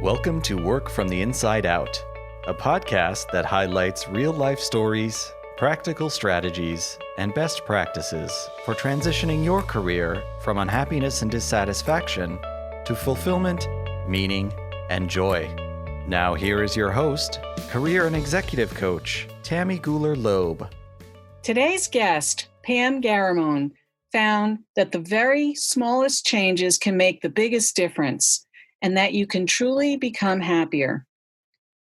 Welcome to Work from the Inside Out, a podcast that highlights real-life stories, practical strategies, and best practices for transitioning your career from unhappiness and dissatisfaction to fulfillment, meaning, and joy. Now here is your host, career and executive coach, Tammy Guler-Loeb. Today's guest, Pam Garramone, found that the very smallest changes can make the biggest difference, and that you can truly become happier.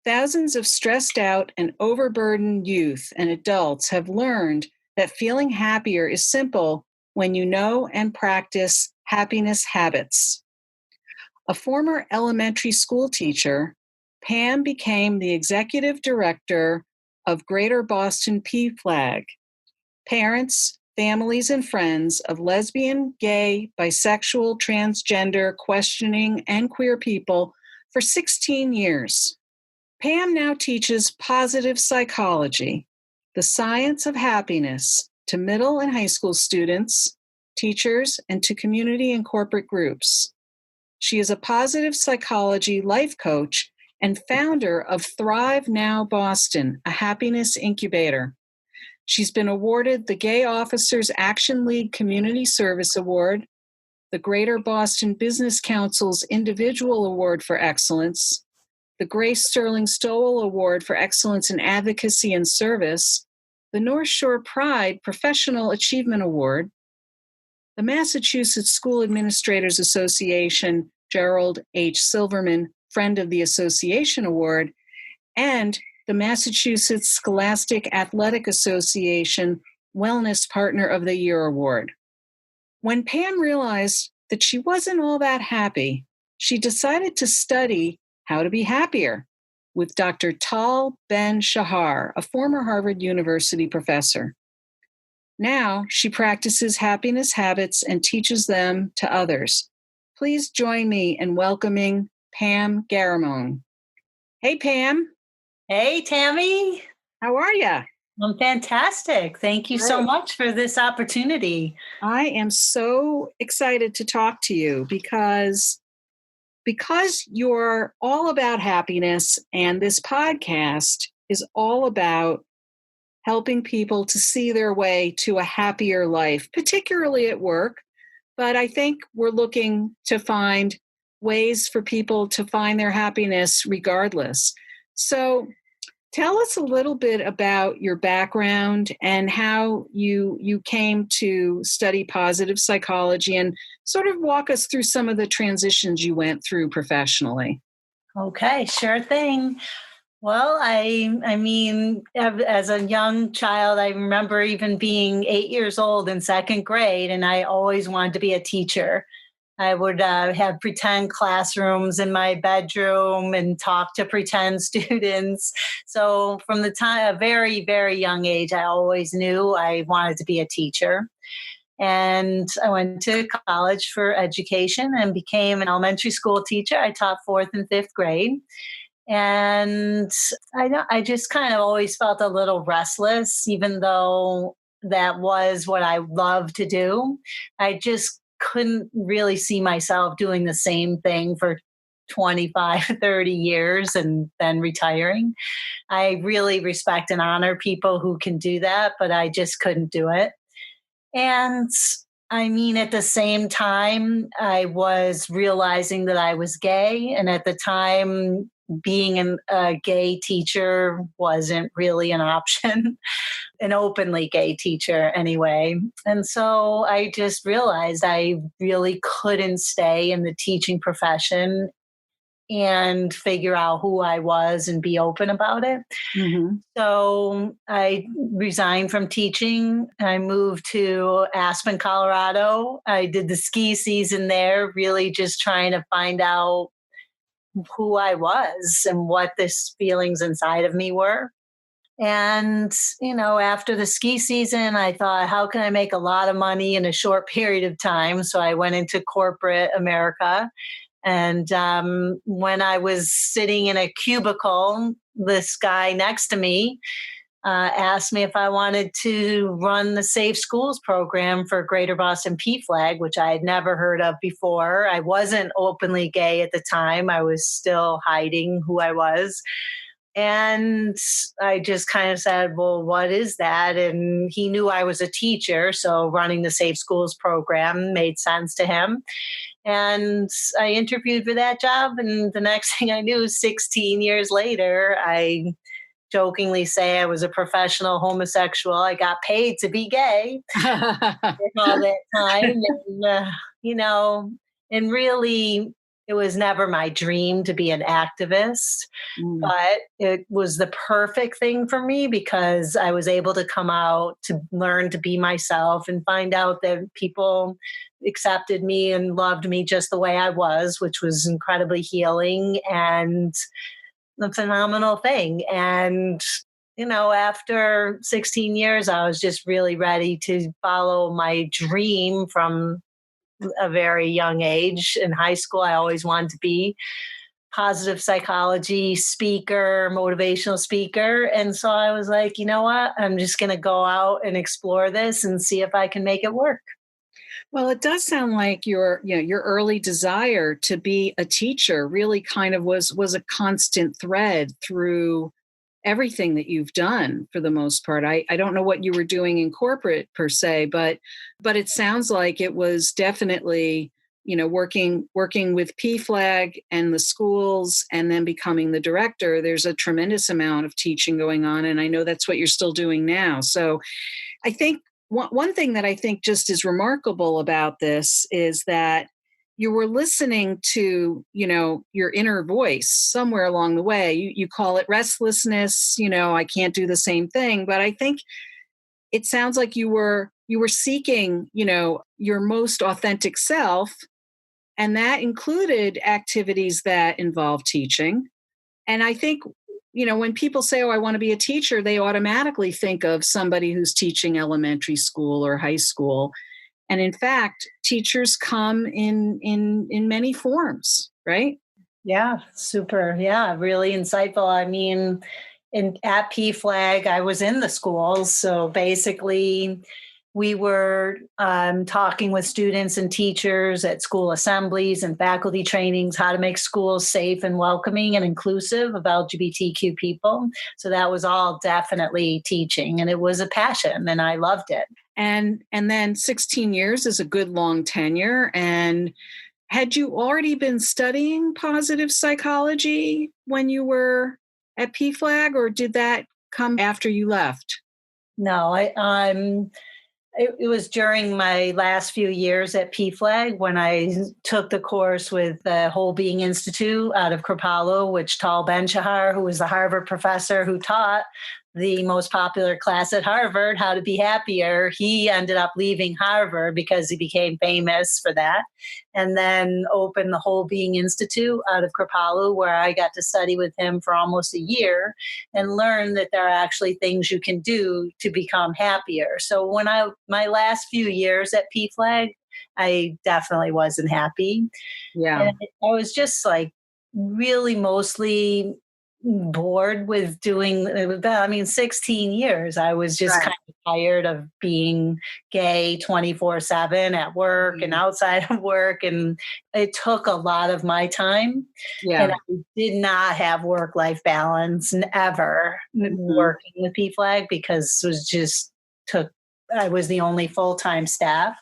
Thousands of stressed out and overburdened youth and adults have learned that feeling happier is simple when you know and practice happiness habits. A former elementary school teacher, Pam became the executive director of Greater Boston PFLAG. Parents, families, and friends of lesbian, gay, bisexual, transgender, questioning, and queer people for 16 years. Pam now teaches positive psychology, the science of happiness, to middle and high school students, teachers, and to community and corporate groups. She is a positive psychology life coach and founder of Thrive Now Boston, a happiness incubator. She's been awarded the Gay Officers Action League Community Service Award, the Greater Boston Business Council's Individual Award for Excellence, the Grace Sterling Stowell Award for Excellence in Advocacy and Service, the North Shore Pride Professional Achievement Award, the Massachusetts School Administrators Association Gerald H. Silverman Friend of the Association Award, and the Massachusetts Scholastic Athletic Association Wellness Partner of the Year Award. When Pam realized that she wasn't all that happy, she decided to study how to be happier with Dr. Tal Ben-Shahar, a former Harvard University professor. Now she practices happiness habits and teaches them to others. Please join me in welcoming Pam Garramone. Hey, Pam. Hey, Tammy. How are you? I'm fantastic. Thank you so much for this opportunity. I am so excited to talk to you because you're all about happiness, and this podcast is all about helping people to see their way to a happier life, particularly at work. But I think we're looking to find ways for people to find their happiness regardless. So tell us a little bit about your background and how you came to study positive psychology, and sort of walk us through some of the transitions you went through professionally. Okay, sure thing. Well, I mean, as a young child, I remember even being 8 years old in second grade, and I always wanted to be a teacher. I would have pretend classrooms in my bedroom and talk to pretend students. So from the time, a very, very young age, I always knew I wanted to be a teacher. And I went to college for education and became an elementary school teacher. I taught fourth and fifth grade. And I just kind of always felt a little restless, even though that was what I loved to do. I just couldn't really see myself doing the same thing for 25, 30 years and then retiring. I really respect and honor people who can do that, but I just couldn't do it. And I mean, at the same time, I was realizing that I was gay. And at the time, being a gay teacher wasn't really an option, an openly gay teacher anyway. And so I just realized I really couldn't stay in the teaching profession and figure out who I was and be open about it. Mm-hmm. So I resigned from teaching. I moved to Aspen, Colorado. I did the ski season there, really just trying to find out who I was and what these feelings inside of me were. And, after the ski season, I thought, how can I make a lot of money in a short period of time? So I went into corporate America. And when I was sitting in a cubicle, this guy next to me asked me if I wanted to run the Safe Schools program for Greater Boston PFLAG, which I had never heard of before. I wasn't openly gay at the time. I was still hiding who I was. And I just kind of said, well, what is that? And he knew I was a teacher, so running the Safe Schools program made sense to him. And I interviewed for that job. And the next thing I knew, 16 years later, I jokingly say I was a professional homosexual. I got paid to be gay all that time. And, and really, it was never my dream to be an activist, but it was the perfect thing for me because I was able to come out to learn to be myself and find out that people accepted me and loved me just the way I was, which was incredibly healing and a phenomenal thing. And, after 16 years, I was just really ready to follow my dream from a very young age. In high school, I always wanted to be positive psychology speaker, motivational speaker. And so I was like, you know what? I'm just going to go out and explore this and see if I can make it work. Well, it does sound like your early desire to be a teacher really kind of was a constant thread through everything that you've done for the most part. I don't know what you were doing in corporate per se, but it sounds like it was definitely, working with PFLAG and the schools and then becoming the director. There's a tremendous amount of teaching going on. And I know that's what you're still doing now. So I think one thing that I think just is remarkable about this is that you were listening to, your inner voice somewhere along the way. You call it restlessness, I can't do the same thing. But I think it sounds like you were seeking, your most authentic self. And that included activities that involve teaching. And I think, when people say, oh, I want to be a teacher, they automatically think of somebody who's teaching elementary school or high school. And in fact, teachers come in many forms, right? Yeah, super. Yeah, really insightful. I mean, at PFLAG, I was in the schools. So basically, we were talking with students and teachers at school assemblies and faculty trainings, how to make schools safe and welcoming and inclusive of LGBTQ people. So that was all definitely teaching, and it was a passion, and I loved it. And then 16 years is a good long tenure. And had you already been studying positive psychology when you were at PFLAG, or did that come after you left? No, it was during my last few years at PFLAG when I took the course with the Whole Being Institute out of Kripalu, which Tal Ben-Shahar, who was the Harvard professor who taught the most popular class at Harvard, How to Be Happier, he ended up leaving Harvard because he became famous for that, and then opened the Whole Being Institute out of Kripalu, where I got to study with him for almost a year and learn that there are actually things you can do to become happier. So when my last few years at PFLAG, I definitely wasn't happy. Yeah. And I was just like really mostly bored with doing that. 16 years. I was just kind of tired of being gay 24/7 at work and outside of work. And it took a lot of my time. Yeah. And I did not have work-life balance ever working with PFLAG because it was just I was the only full-time staff.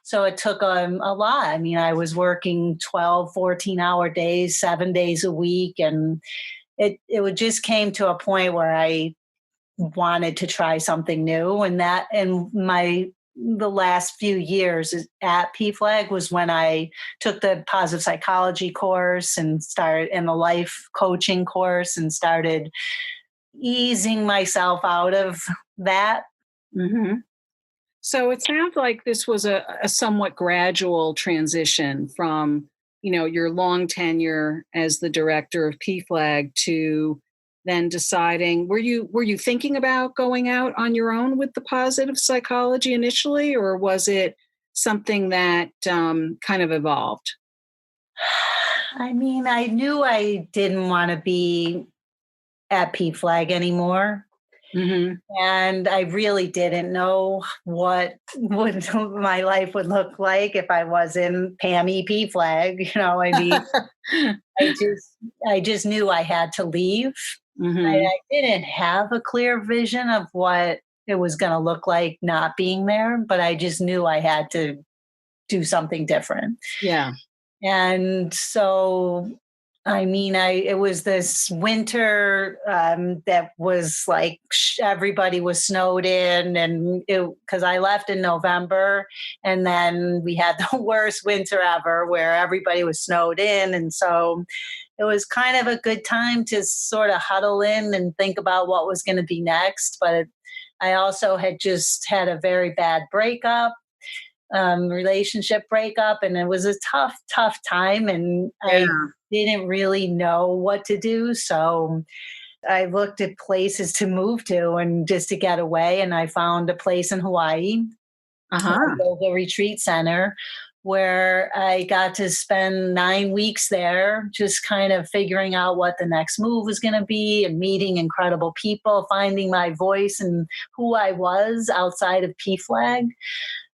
So it took a lot. I was working 12, 14-hour days, 7 days a week. And it just came to a point where I wanted to try something new. And the last few years at PFLAG was when I took the positive psychology course and the life coaching course and started easing myself out of that. Mm-hmm. So it sounds like this was a somewhat gradual transition from, your long tenure as the director of PFLAG to then deciding, were you thinking about going out on your own with the positive psychology initially, or was it something that kind of evolved? I knew I didn't want to be at PFLAG anymore. Mm-hmm. And I really didn't know what would my life would look like if I was in Pam PFLAG. I mean, I just knew I had to leave. Mm-hmm. I didn't have a clear vision of what it was going to look like not being there, but I just knew I had to do something different. Yeah. And so, I mean, it was this winter that was like everybody was snowed in, and because I left in November, and then we had the worst winter ever where everybody was snowed in, and so it was kind of a good time to sort of huddle in and think about what was going to be next. But I also had just had a very bad breakup, relationship breakup, and it was a tough time, and Yeah. I didn't really know what to do. So I looked at places to move to and just to get away, and I found a place in Hawaii, a Uh-huh. yoga retreat center, where I got to spend 9 weeks there, just kind of figuring out what the next move was going to be and meeting incredible people, finding my voice and who I was outside of PFLAG.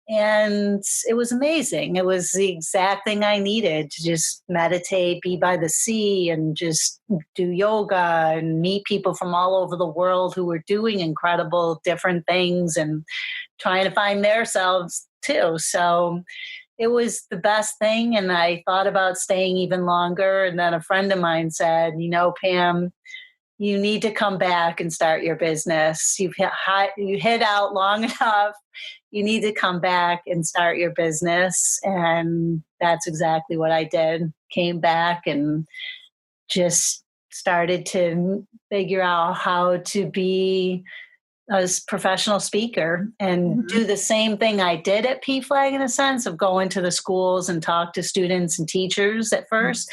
And it was amazing. It was the exact thing I needed to just meditate, be by the sea, and just do yoga and meet people from all over the world who were doing incredible different things and trying to find themselves too. So it was the best thing. And I thought about staying even longer. And then a friend of mine said, Pam, you need to come back and start your business. You hit out long enough. You need to come back and start your business. And that's exactly what I did. Came back and just started to figure out how to be a professional speaker and Mm-hmm. do the same thing I did at PFLAG, in a sense of going to the schools and talk to students and teachers at first,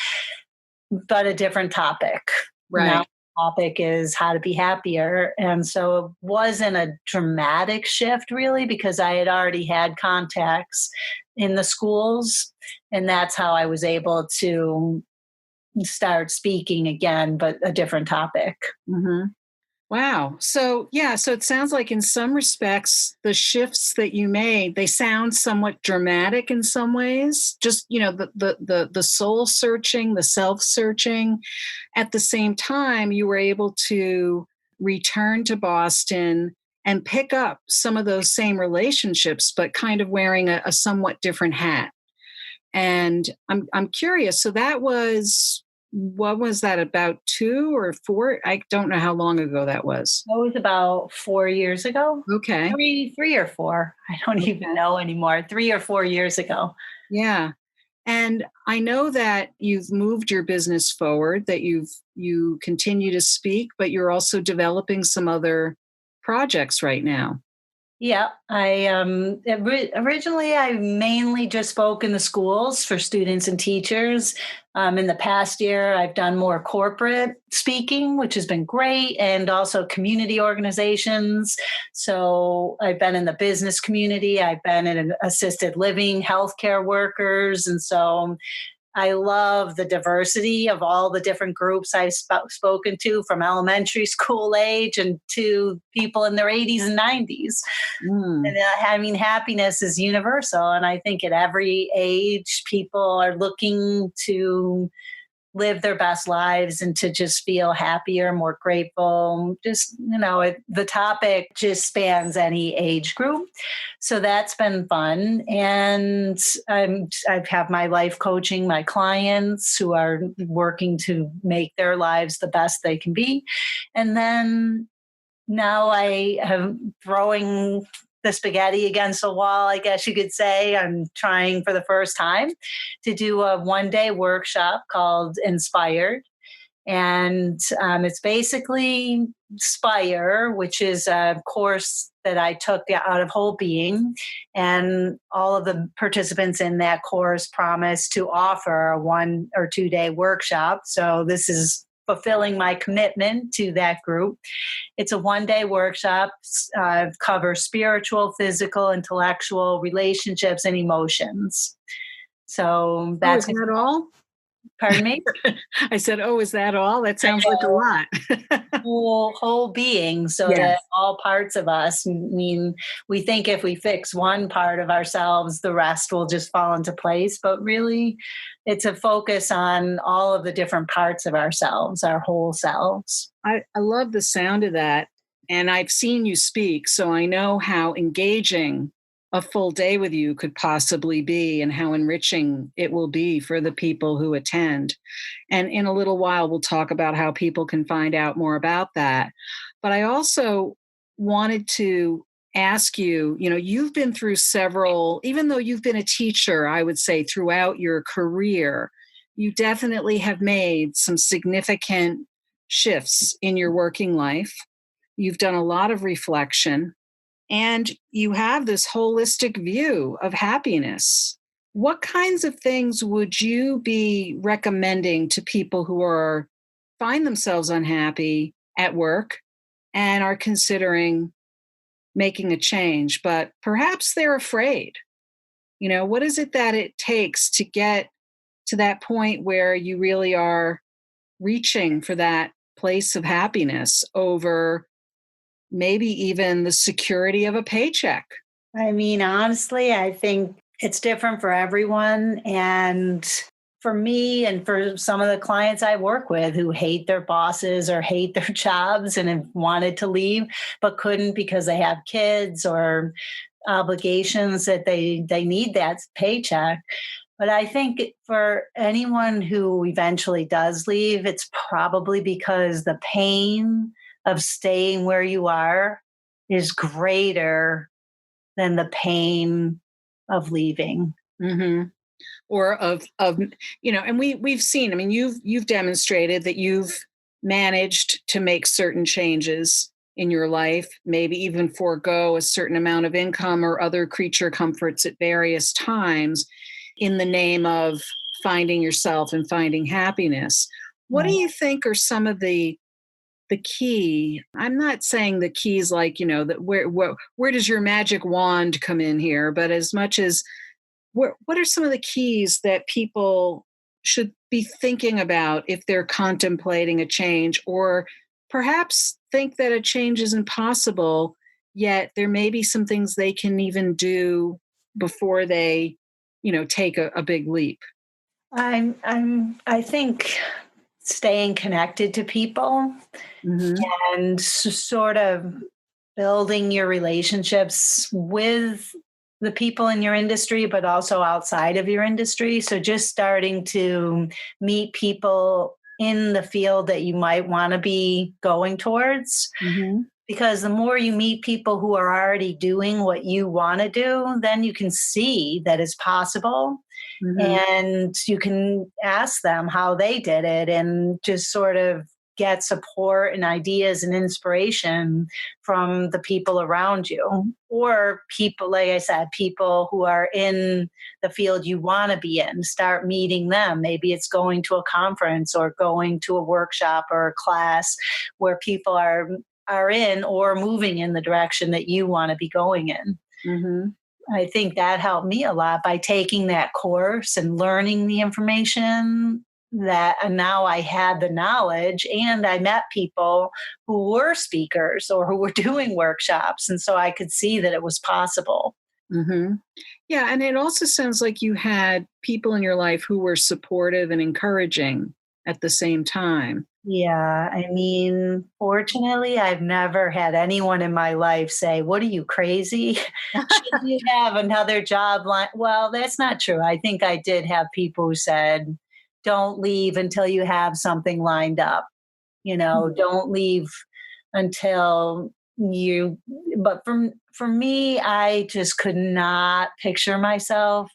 but a different topic. Right. Now topic is how to be happier. And so it wasn't a dramatic shift really, because I had already had contacts in the schools, and that's how I was able to start speaking again, but a different topic. Mm-hmm. Wow. So it sounds like in some respects, the shifts that you made, they sound somewhat dramatic in some ways. Just, the soul searching, the self searching. At the same time, you were able to return to Boston and pick up some of those same relationships, but kind of wearing a somewhat different hat. And I'm curious. So that was, what was that, about 2 or 4? I don't know how long ago that was. That was about 4 years ago. Okay. Three or four. I don't even know anymore. 3 or 4 years ago. Yeah. And I know that you've moved your business forward, that you continue to speak, but you're also developing some other projects right now. Yeah, I originally I mainly just spoke in the schools for students and teachers. In the past year, I've done more corporate speaking, which has been great, and also community organizations. So I've been in the business community. I've been in assisted living, healthcare workers, and so I love the diversity of all the different groups I've spoken to, from elementary school age and to people in their 80s and 90s. And I mean, happiness is universal. And I think at every age, people are looking to live their best lives and to just feel happier, more grateful. Just, the topic just spans any age group. So that's been fun. And I have my life coaching, my clients who are working to make their lives the best they can be. And then now I am throwing the spaghetti against the wall, I guess you could say. I'm trying for the first time to do a one-day workshop called Inspired. And it's basically Spire, which is a course that I took out of Whole Being. And all of the participants in that course promised to offer a 1 or 2 day workshop. So this is fulfilling my commitment to that group. It's a 1-day workshop, covers spiritual, physical, intellectual, relationships, and emotions. So that's is that all? Pardon me? I said, oh, is that all? That sounds like a lot. Whole being, so Yes. that all parts of us, I mean, we think if we fix one part of ourselves, the rest will just fall into place. But really, it's a focus on all of the different parts of ourselves, our whole selves. I love the sound of that. And I've seen you speak, so I know how engaging a full day with you could possibly be and how enriching it will be for the people who attend. And in a little while, we'll talk about how people can find out more about that. But I also wanted to ask you, you've been through several, even though you've been a teacher, I would say throughout your career, you definitely have made some significant shifts in your working life. You've done a lot of reflection and you have this holistic view of happiness. What kinds of things would you be recommending to people who find themselves unhappy at work and are considering making a change, but perhaps they're afraid? What is it that it takes to get to that point where you really are reaching for that place of happiness over maybe even the security of a paycheck? I mean, honestly, I think it's different for everyone. And for me and for some of the clients I work with who hate their bosses or hate their jobs and have wanted to leave, but couldn't because they have kids or obligations that they need that paycheck. But I think for anyone who eventually does leave, it's probably because the pain of staying where you are is greater than the pain of leaving. Mm-hmm. Or of and we've seen. I mean, you've demonstrated that you've managed to make certain changes in your life, maybe even forego a certain amount of income or other creature comforts at various times in the name of finding yourself and finding happiness. What do you think are some of the key? I'm not saying the keys like, that where does your magic wand come in here, but as much as what are some of the keys that people should be thinking about if they're contemplating a change, or perhaps think that a change isn't possible, yet there may be some things they can even do before they, take a big leap? I think staying connected to people Mm-hmm. and sort of building your relationships with the people in your industry, but also outside of your industry. So just starting to meet people in the field that you might want to be going towards. Mm-hmm. Because the more you meet people who are already doing what you want to do, then you can see that it's possible. Mm-hmm. And you can ask them how they did it and just sort of get support and ideas and inspiration from the people around you, or people, like I said, people who are in the field you want to be in. Start meeting them. Maybe it's going to a conference or going to a workshop or a class where people are in or moving in the direction that you want to be going in. Mm-hmm. I think that helped me a lot by taking that course and learning the information that, and now I had the knowledge, and I met people who were speakers or who were doing workshops. And so I could see that it was possible. Mm-hmm. Yeah. And it also sounds like you had people in your life who were supportive and encouraging at the same time. Yeah, I mean, fortunately, I've never had anyone in my life say, "What are you, crazy? Should you have another job?" Well, that's not true. I think I did have people who said, "Don't leave until you have something lined up. Don't leave until you." But for me, I just could not picture myself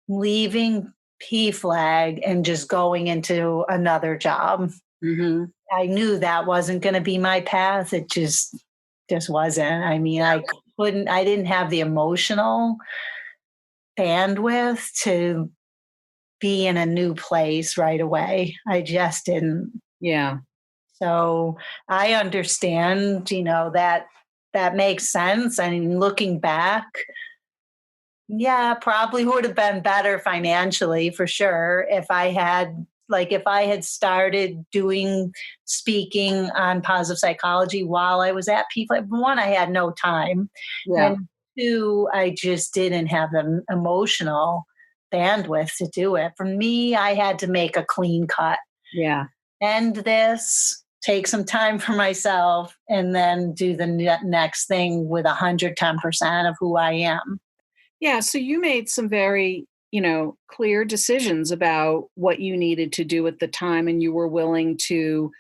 leaving PFLAG and just going into another job. Mm-hmm. I knew that wasn't going to be my path. It just wasn't. I mean, I didn't have the emotional bandwidth to be in a new place right away. I just didn't. Yeah. So I understand, that makes sense. I mean, looking back, yeah, probably would have been better financially for sure if I had like if I had started doing speaking on positive psychology while I was at PFLAG, one, I had no time. Yeah. And two, I just didn't have the emotional bandwidth to do it. For me, I had to make a clean cut. Yeah. End this, take some time for myself, and then do the next thing with 110% of who I am. Yeah. So you made some very, clear decisions about what you needed to do at the time, and you were willing to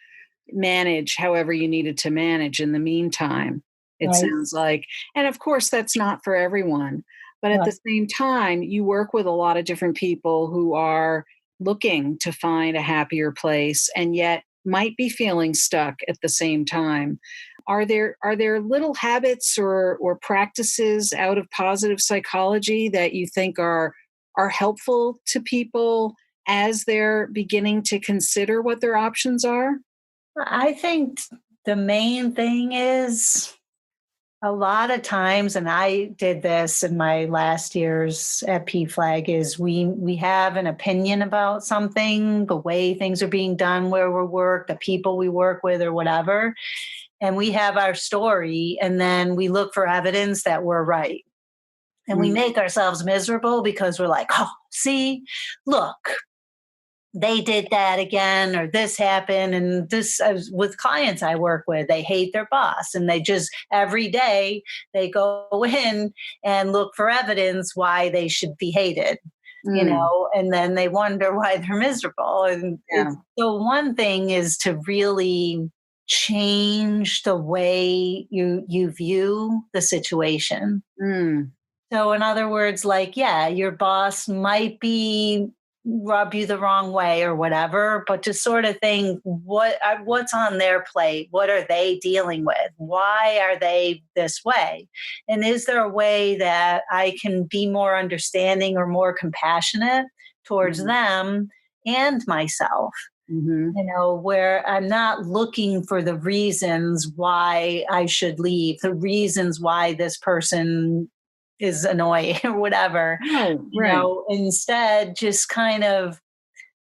manage however you needed to manage in the meantime, it Right. sounds like. And of course, that's not for everyone. But at Right. the same time, you work with a lot of different people who are looking to find a happier place and yet might be feeling stuck at the same time. Are there little habits or practices out of positive psychology that you think are helpful to people as they're beginning to consider what their options are? I think the main thing is a lot of times, and I did this in my last years at PFLAG, is we have an opinion about something, the way things are being done where we work, the people we work with, or whatever. And we have our story, and then we look for evidence that we're right. And we Mm. make ourselves miserable because we're like, oh, see, look, they did that again, or this happened. And this, with clients I work with, they hate their boss, and they just every day they go in and look for evidence why they should be hated, Mm. and then they wonder why they're miserable. And Yeah. so one thing is to really change the way you view the situation. Mm. So, in other words, like, yeah, your boss might be rub you the wrong way or whatever, but to sort of think, what's on their plate? What are they dealing with? Why are they this way? And is there a way that I can be more understanding or more compassionate towards Mm. them and myself? Mhm. Where I'm not looking for the reasons why I should leave, the reasons why this person is annoying or whatever. Right, right. Instead, just kind of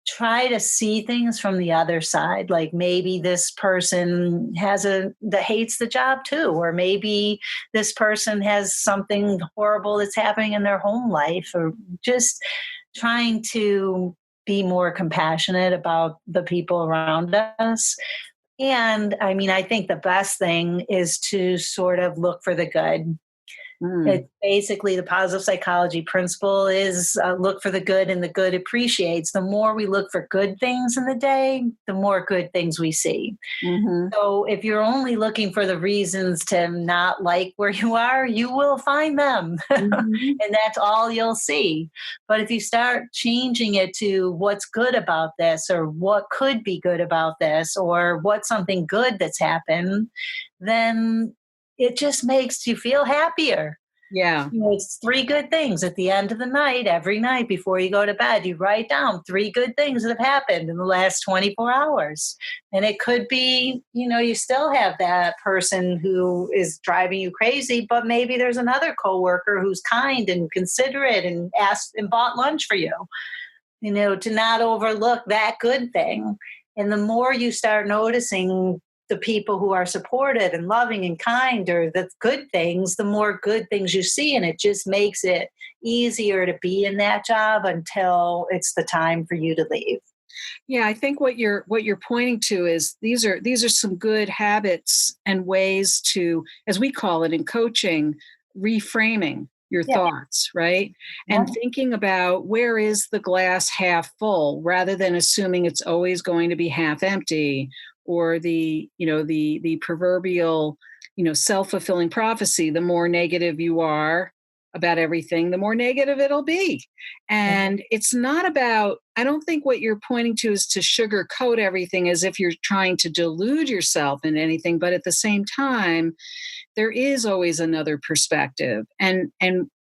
try to see things from the other side. Like maybe this person that hates the job too, or maybe this person has something horrible that's happening in their home life, or just trying to be more compassionate about the people around us. And I mean, I think the best thing is to sort of look for the good. Mm. It's basically the positive psychology principle is look for the good, and the good appreciates. The more we look for good things in the day, the more good things we see. Mhm. So if you're only looking for the reasons to not like where you are, you will find them. Mhm. And that's all you'll see. But if you start changing it to what's good about this, or what could be good about this, or what's something good that's happened, then it just makes you feel happier. Yeah. It's three good things at the end of the night, every night before you go to bed. You write down three good things that have happened in the last 24 hours. And it could be, you still have that person who is driving you crazy, but maybe there's another coworker who's kind and considerate and asked and bought lunch for you, to not overlook that good thing. And the more you start noticing the people who are supportive and loving and kind, or the good things, the more good things you see. And it just makes it easier to be in that job until it's the time for you to leave. Yeah, I think what you're pointing to is these are some good habits and ways to, as we call it in coaching, reframing your Yeah. thoughts, right? Yeah. And thinking about where is the glass half full rather than assuming it's always going to be half empty, or the proverbial, self-fulfilling prophecy, the more negative you are about everything, the more negative it'll be. And it's not about, I don't think what you're pointing to is to sugarcoat everything as if you're trying to delude yourself in anything. But at the same time, there is always another perspective. And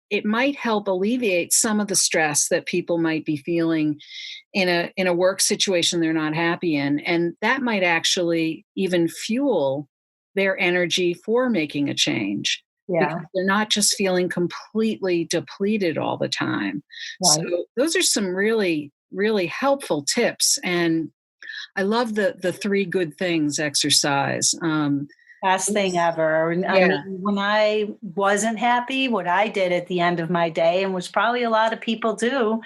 it might help alleviate some of the stress that people might be feeling in a work situation they're not happy in. And that might actually even fuel their energy for making a change, Yeah. because they're not just feeling completely depleted all the time. So Right. those are some really really helpful tips. And I love the 3 good things exercise. Best thing ever. And I Yeah. mean, when I wasn't happy, what I did at the end of my day, and which probably a lot of people do,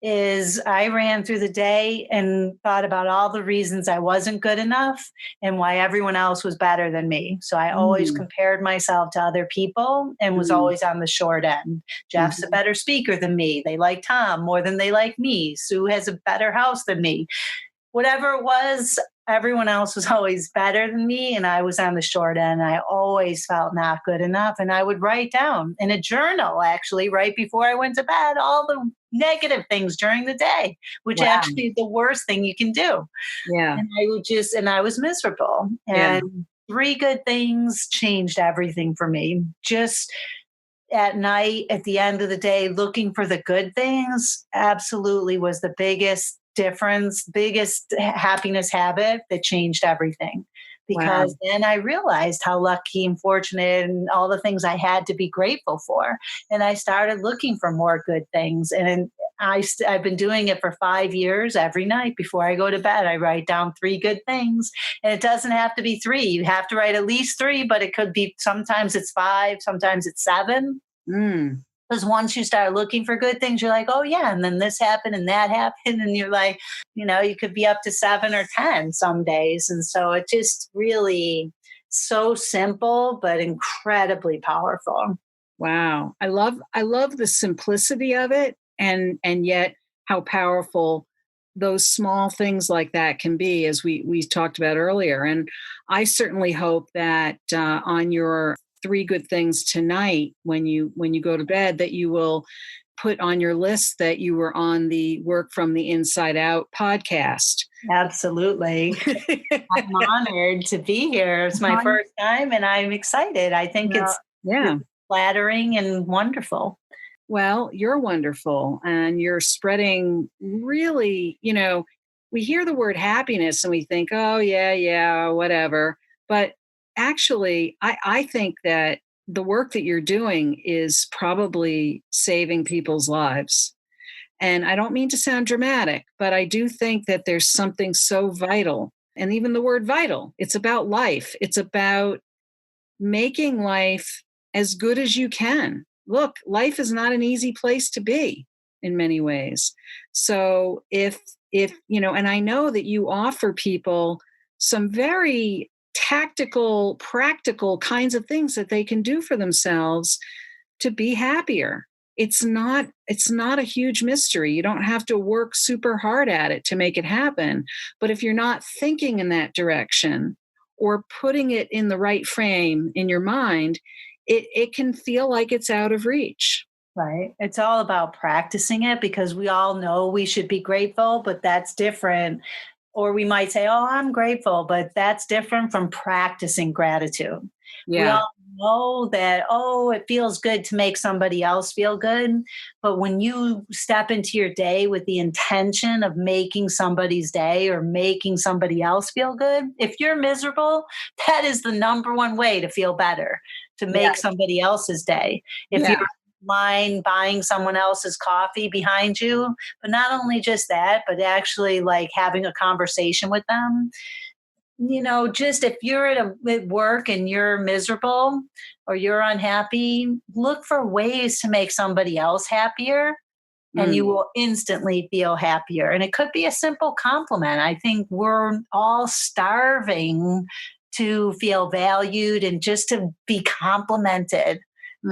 is I ran through the day and thought about all the reasons I wasn't good enough and why everyone else was better than me. So I always Mm, compared myself to other people and was mm, always on the short end. Jeff's a mhm. better speaker than me. They like Tom more than they like me. Sue has a better house than me. Whatever it was, everyone else was always better than me. And I was on the short end. I always felt not good enough. And I would write down in a journal, actually, right before I went to bed, all the negative things during the day, which Wow. actually is the worst thing you can do. Yeah. And I was miserable. Yeah. And 3 good things changed everything for me. Just at night, at the end of the day, looking for the good things absolutely was the biggest difference, biggest happiness habit that changed everything. Wow. Because then I realized how lucky and fortunate and all the things I had to be grateful for. And I started looking for more good things. And I've been doing it for 5 years. Every night before I go to bed, I write down 3 good things. And it doesn't have to be 3. You have to write at least 3, but it could be sometimes it's 5, sometimes it's 7. Mm. Because once you start looking for good things, you're like, oh, yeah. And then this happened and that happened. And you're like, you could be up to 7 or 10 some days. And so it just really so simple, but incredibly powerful. Wow. I love the simplicity of it, and yet how powerful those small things like that can be, as we talked about earlier. And I certainly hope that on your 3 good things tonight, when you go to bed, that you will put on your list that you were on the Work from the Inside Out podcast. Absolutely. I'm honored to be here. It's my first time and I'm excited. I think Well, it's yeah. flattering and wonderful. Well, you're wonderful, and you're spreading really, we hear the word happiness and we think, oh, yeah, yeah, whatever. But actually, I think that the work that you're doing is probably saving people's lives. And I don't mean to sound dramatic, but I do think that there's something so vital. And even the word vital, it's about life. It's about making life as good as you can. Look, life is not an easy place to be in many ways. So and I know that you offer people some very tactical, practical kinds of things that they can do for themselves to be happier. It's not a huge mystery. You don't have to work super hard at it to make it happen. But if you're not thinking in that direction, or putting it in the right frame in your mind, it can feel like it's out of reach. Right. It's all about practicing it because we all know we should be grateful, but that's different. Or we might say, oh, I'm grateful, but that's different from practicing gratitude. We Yeah. all know that, oh, it feels good to make somebody else feel good. But when you step into your day with the intention of making somebody's day or making somebody else feel good, if you're miserable, that is the number one way to feel better, to Yeah. make somebody else's day. If Yeah. you're line buying someone else's coffee behind you, but not only just that, but actually like having a conversation with them. Just if you're at work and you're miserable or you're unhappy, look for ways to make somebody else happier and you Mm. will instantly feel happier. And it could be a simple compliment. I think we're all starving to feel valued and just to be complimented.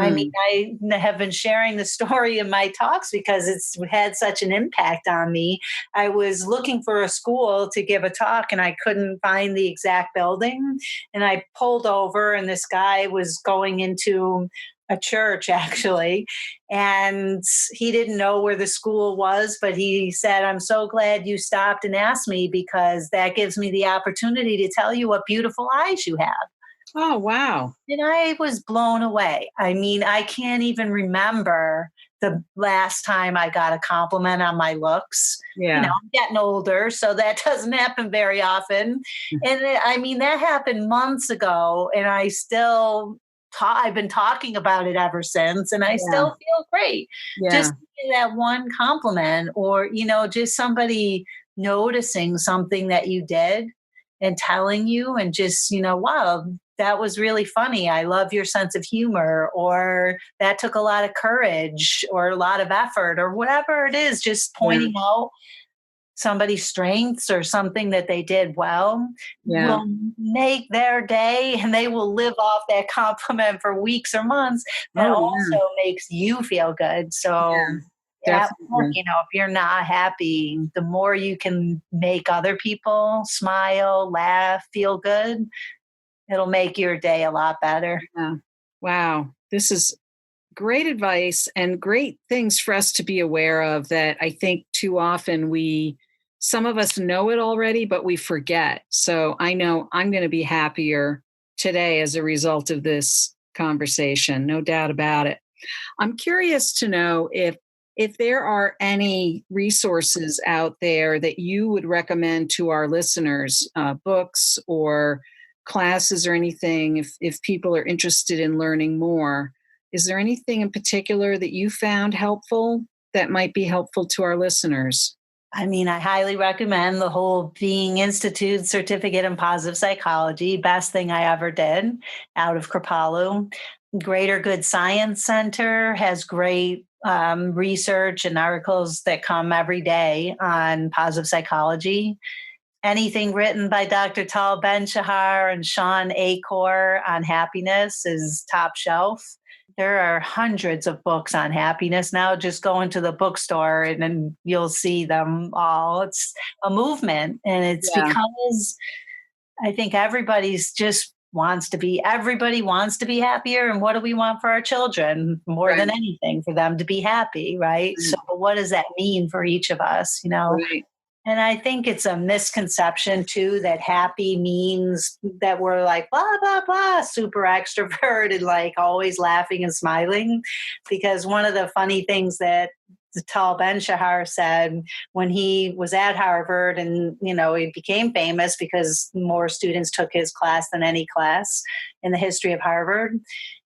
I mean, Mm. I have been sharing the story in my talks because it's had such an impact on me. I was looking for a school to give a talk and I couldn't find the exact building. And I pulled over, and this guy was going into a church actually. And he didn't know where the school was, but he said, I'm so glad you stopped and asked me because that gives me the opportunity to tell you what beautiful eyes you have. Oh, wow. And I was blown away. I mean, I can't even remember the last time I got a compliment on my looks. Yeah. I'm getting older, so that doesn't happen very often. And I mean, that happened months ago, and I still I've been talking about it ever since, and I still feel great. Yeah. Just that one compliment, or, just somebody noticing something that you did and telling you, and just, wow, that was really funny. I love your sense of humor, or that took a lot of courage or a lot of effort, or whatever it is, just pointing out somebody's strengths or something that they did well will make their day, and they will live off that compliment for weeks or months. That also makes you feel good. So at work, if you're not happy, the more you can make other people smile, laugh, feel good, it'll make your day a lot better. Yeah. Wow. This is great advice and great things for us to be aware of that I think too often some of us know it already, but we forget. So I know I'm going to be happier today as a result of this conversation. No doubt about it. I'm curious to know if there are any resources out there that you would recommend to our listeners, books or classes or anything, if people are interested in learning more. Is there anything in particular that you found helpful that might be helpful to our listeners? I mean, I highly recommend the whole Being Institute Certificate in Positive Psychology. Best thing I ever did out of Kripalu. Greater Good Science Center has great research and articles that come every day on positive psychology. Anything written by Dr. Tal Ben-Shahar and Sean Acor on happiness is top shelf. There are hundreds of books on happiness now. Just go into the bookstore and then you'll see them all. It's a movement, and it's because I think everybody wants to be happier. And what do we want for our children more than anything? For them to be happy, right? So what does that mean for each of us, Right. And I think it's a misconception too, that happy means that we're like, blah, blah, blah, super extroverted, like always laughing and smiling. Because one of the funny things that Tal Ben-Shahar said when he was at Harvard, and, he became famous because more students took his class than any class in the history of Harvard.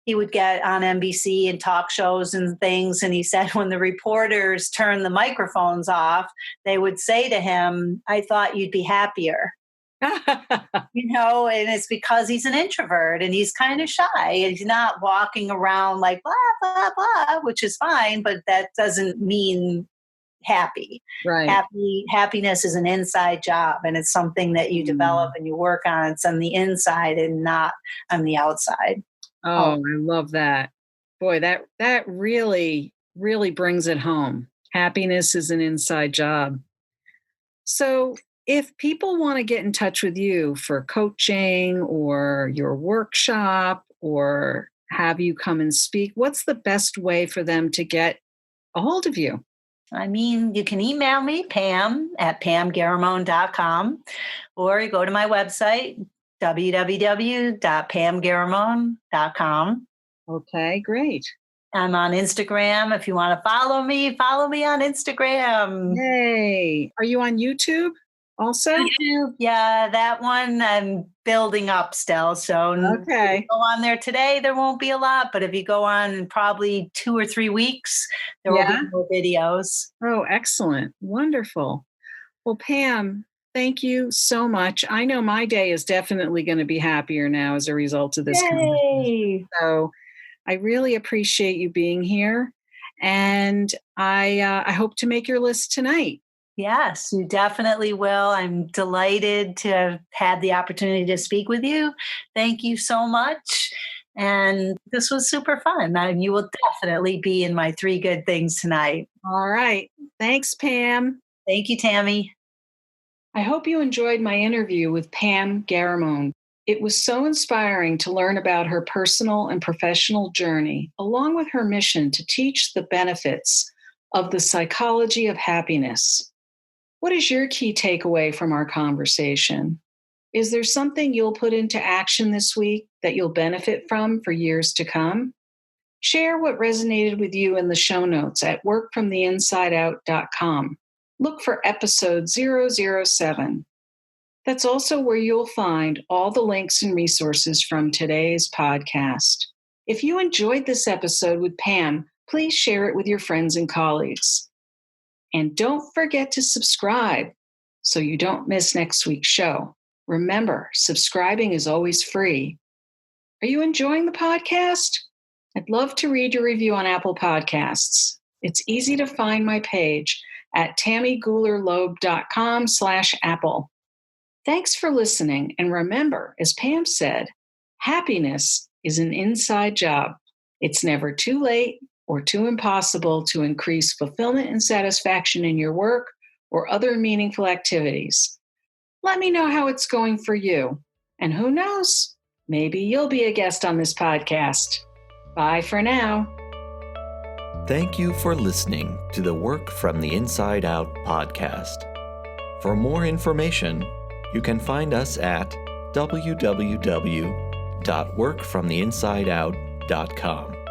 He would get on NBC and talk shows and things. And he said when the reporters turned the microphones off, they would say to him, "I thought you'd be happier." And it's because he's an introvert and he's kind of shy and he's not walking around like blah, blah, blah, which is fine, but that doesn't mean happy. Right. Happiness is an inside job, and it's something that you develop and you work on. It's on the inside and not on the outside. Oh, I love that. Boy, that really, really brings it home. Happiness is an inside job. So if people want to get in touch with you for coaching or your workshop or have you come and speak, what's the best way for them to get a hold of you? I mean, you can email me, Pam at pamgarramone.com, or you go to my website, www.pamgarramone.com. Okay, great. I'm on Instagram. If you want to follow me on Instagram. Yay. Are you on YouTube also? YouTube, yeah, that one I'm building up still. So if you go on there today, there won't be a lot. But if you go on in probably 2 or 3 weeks, there will be more videos. Oh, excellent. Wonderful. Well, Pam, thank you so much. I know my day is definitely going to be happier now as a result of this conversation. So I really appreciate you being here. And I hope to make your list tonight. Yes, you definitely will. I'm delighted to have had the opportunity to speak with you. Thank you so much. And this was super fun. You will definitely be in my 3 good things tonight. All right. Thanks, Pam. Thank you, Tammy. I hope you enjoyed my interview with Pam Garramone. It was so inspiring to learn about her personal and professional journey, along with her mission to teach the benefits of the psychology of happiness. What is your key takeaway from our conversation? Is there something you'll put into action this week that you'll benefit from for years to come? Share what resonated with you in the show notes at workfromtheinsideout.com. Look for episode 007. That's also where you'll find all the links and resources from today's podcast. If you enjoyed this episode with Pam, please share it with your friends and colleagues. And don't forget to subscribe so you don't miss next week's show. Remember, subscribing is always free. Are you enjoying the podcast? I'd love to read your review on Apple Podcasts. It's easy to find my page at tammygoolerloeb.com/Apple. Thanks for listening. And remember, as Pam said, happiness is an inside job. It's never too late or too impossible to increase fulfillment and satisfaction in your work or other meaningful activities. Let me know how it's going for you. And who knows, maybe you'll be a guest on this podcast. Bye for now. Thank you for listening to the Work from the Inside Out podcast. For more information, you can find us at www.workfromtheinsideout.com.